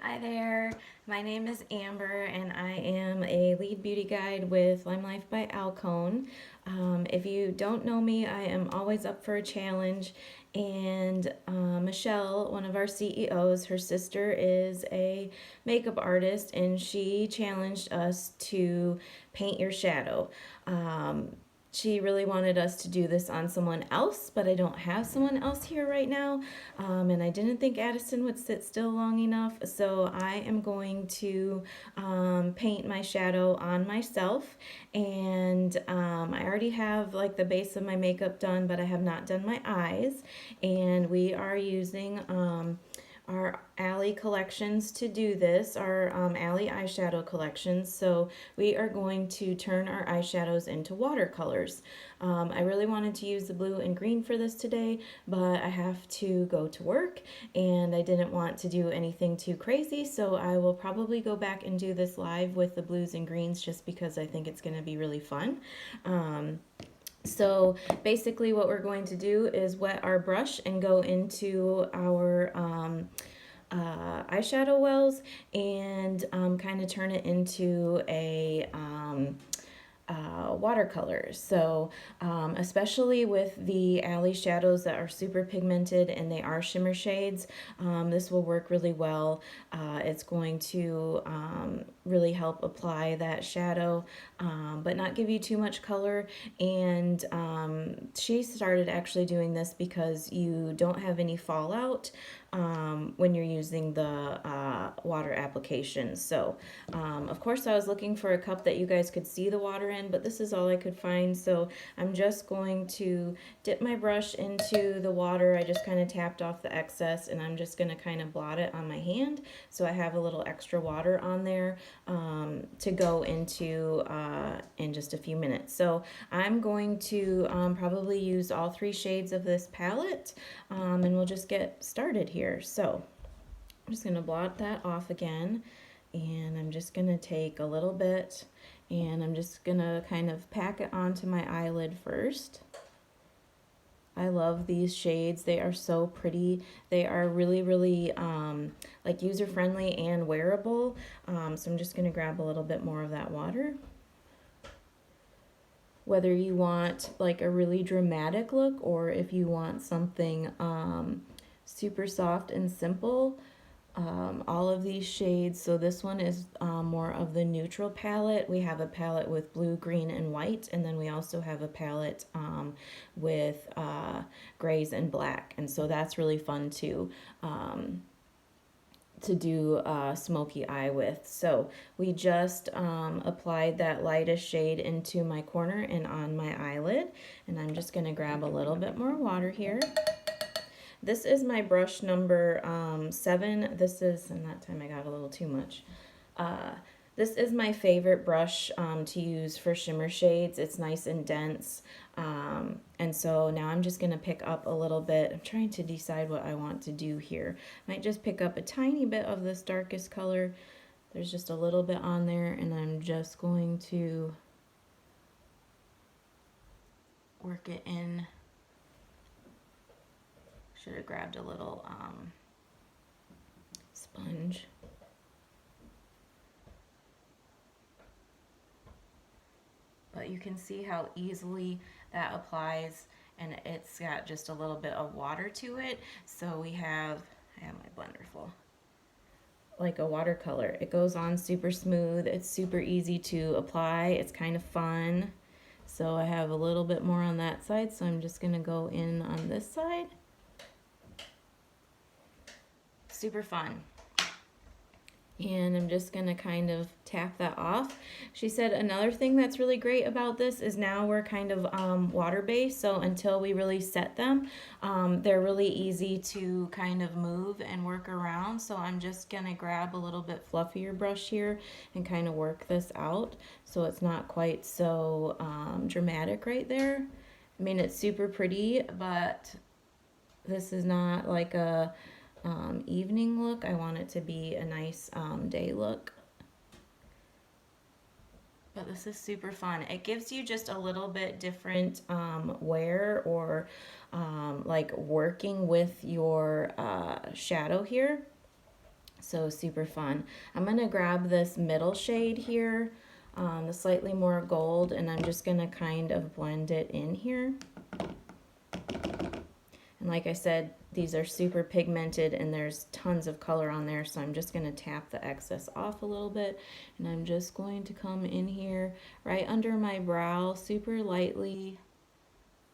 Hi there, my name is Amber and I am a lead beauty guide with Lime Life by Alcone. If you don't know me, I am always up for a challenge, and Michelle, one of our CEOs, her sister is a makeup artist and she challenged us to paint your shadow. She really wanted us to do this on someone else, but I don't have someone else here right now. And I didn't think Addison would sit still long enough, so I am going to paint my shadow on myself. And I already have like the base of my makeup done, but I have not done my eyes. And we are using our Aly collections to do this, our Aly eyeshadow collections. So we are going to turn our eyeshadows into watercolors. I really wanted to use the blue and green for this today, but I have to go to work and I didn't want to do anything too crazy, so I will probably go back and do this live with the blues and greens just because I think it's going to be really fun. So basically what we're going to do is wet our brush and go into our eyeshadow wells and kind of turn it into a watercolors. So, especially with the Aly shadows that are super pigmented and they are shimmer shades, this will work really well. It's going to really help apply that shadow, but not give you too much color. And she started actually doing this because you don't have any fallout when you're using the water application. So, of course, I was looking for a cup that you guys could see the water in, but this is all I could find. So I'm just going to dip my brush into the water. I just kind of tapped off the excess, and I'm just going to kind of blot it on my hand. So I have a little extra water on there to go into in just a few minutes. So I'm going to probably use all three shades of this palette, and we'll just get started here. So I'm just going to blot that off again, and I'm just going to take a little bit and I'm just going to kind of pack it onto my eyelid first. I love these shades. They are so pretty. They are really like user-friendly and wearable. So I'm just going to grab a little bit more of that water. Whether you want like a really dramatic look or if you want something super soft and simple, all of these shades. So this one is more of the neutral palette. We have a palette with blue, green, and white, and then we also have a palette with grays and black, and so that's really fun too. To do smoky eye with. So we just applied that lightest shade into my corner and on my eyelid, and I'm just going to grab a little bit more water here. This is my brush number 7. This is, and that time I got a little too much. This is my favorite brush to use for shimmer shades. It's nice and dense. And so now I'm just going to pick up a little bit. I'm trying to decide what I want to do here. Might just pick up a tiny bit of this darkest color. There's just a little bit on there, and I'm just going to work it in. Should have grabbed a little sponge. But you can see how easily that applies, and it's got just a little bit of water to it. So I have my blender full. Like a watercolor. It goes on super smooth. It's super easy to apply. It's kind of fun. So I have a little bit more on that side, so I'm just going to go in on this side. Super fun. And I'm just going to kind of tap that off. She said another thing that's really great about this is now we're kind of water-based, so until we really set them, they're really easy to kind of move and work around. So I'm just going to grab a little bit fluffier brush here and kind of work this out so it's not quite so dramatic right there. I mean, it's super pretty, but this is not like a evening look. I want it to be a nice day look. But this is super fun. It gives you just a little bit different wear or like working with your shadow here. So super fun. I'm going to grab this middle shade here, the slightly more gold, and I'm just going to kind of blend it in here. And like I said, these are super pigmented and there's tons of color on there, so I'm just going to tap the excess off a little bit, and I'm just going to come in here right under my brow super lightly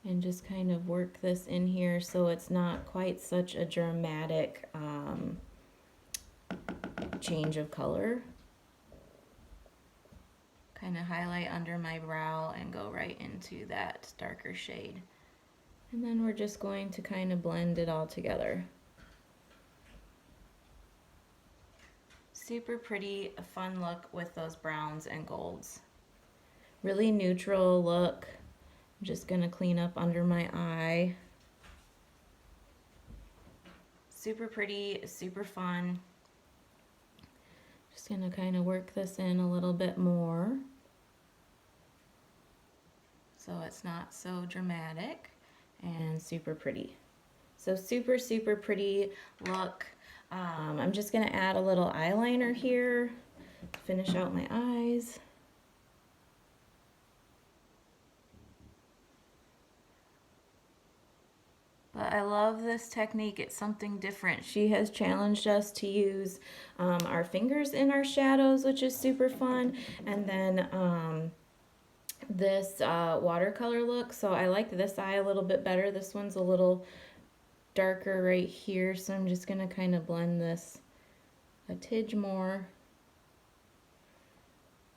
and just kind of work this in here so it's not quite such a dramatic change of color. Kind of highlight under my brow and go right into that darker shade. And then we're just going to kind of blend it all together. Super pretty, a fun look with those browns and golds. Really neutral look. I'm just gonna clean up under my eye. Super pretty, super fun. Just gonna kind of work this in a little bit more so it's not so dramatic, and super pretty. So super, super pretty look. I'm just gonna add a little eyeliner here to finish out my eyes. But I love this technique. It's something different. She has challenged us to use our fingers in our shadows, which is super fun. And then this watercolor look. So I like this eye a little bit better. This one's a little darker right here. So I'm just going to kind of blend this a tidge more.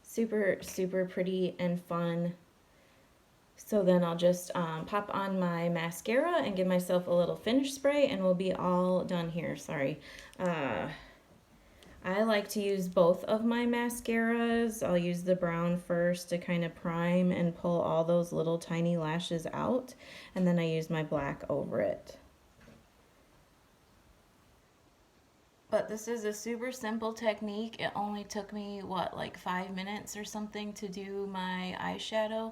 Super, super pretty and fun. So then I'll just pop on my mascara and give myself a little finish spray and we'll be all done here. Sorry. I like to use both of my mascaras. I'll use the brown first to kind of prime and pull all those little tiny lashes out. And then I use my black over it. But this is a super simple technique. It only took me, what, like 5 minutes or something to do my eyeshadow.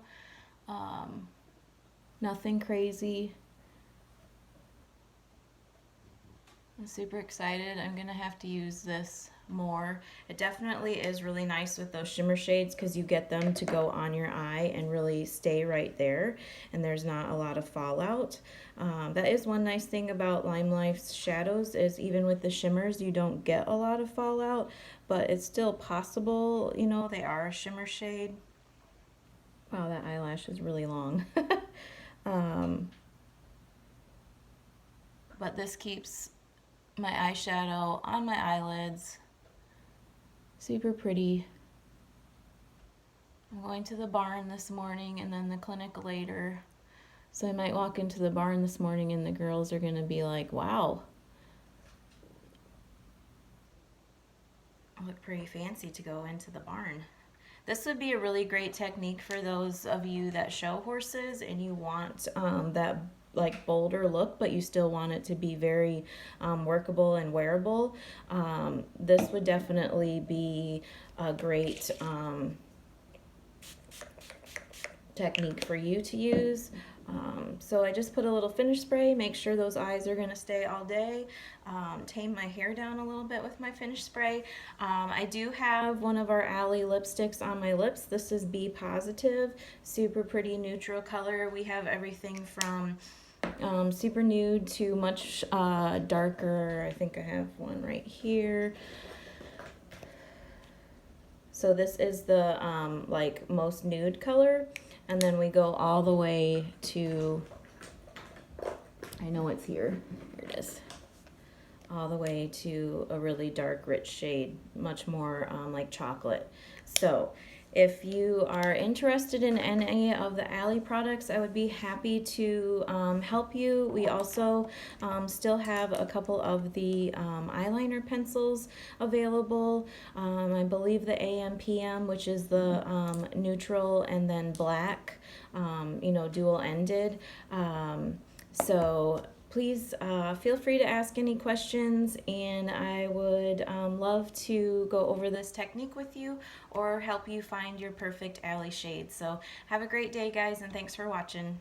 Nothing crazy. I'm super excited. I'm gonna have to use this more. It definitely is really nice with those shimmer shades because you get them to go on your eye and really stay right there, and there's not a lot of fallout. That is one nice thing about Lime Life's shadows, is even with the shimmers you don't get a lot of fallout, but it's still possible. You know, they are a shimmer shade. Wow, that eyelash is really long. But this keeps my eyeshadow on my eyelids. Super pretty. I'm going to the barn this morning and then the clinic later. So I might walk into the barn this morning and the girls are going to be like, wow, I look pretty fancy to go into the barn. This would be a really great technique for those of you that show horses and you want that like bolder look, but you still want it to be very workable and wearable. This would definitely be a great technique for you to use. So I just put a little finish spray, make sure those eyes are going to stay all day. Tame my hair down a little bit with my finish spray. I do have one of our Aly lipsticks on my lips. This is Be Positive, super pretty neutral color. We have everything from super nude to much darker. I think I have one right here. So this is the like most nude color, and then we go all the way to, I know it's here, here it is, all the way to a really dark rich shade, much more like chocolate. So if you are interested in any of the Aly products, I would be happy to help you. We also still have a couple of the eyeliner pencils available. I believe the AM/PM, which is the neutral and then black, you know, dual-ended. So please feel free to ask any questions, and I would love to go over this technique with you or help you find your perfect Aly shade. So have a great day, guys, and thanks for watching.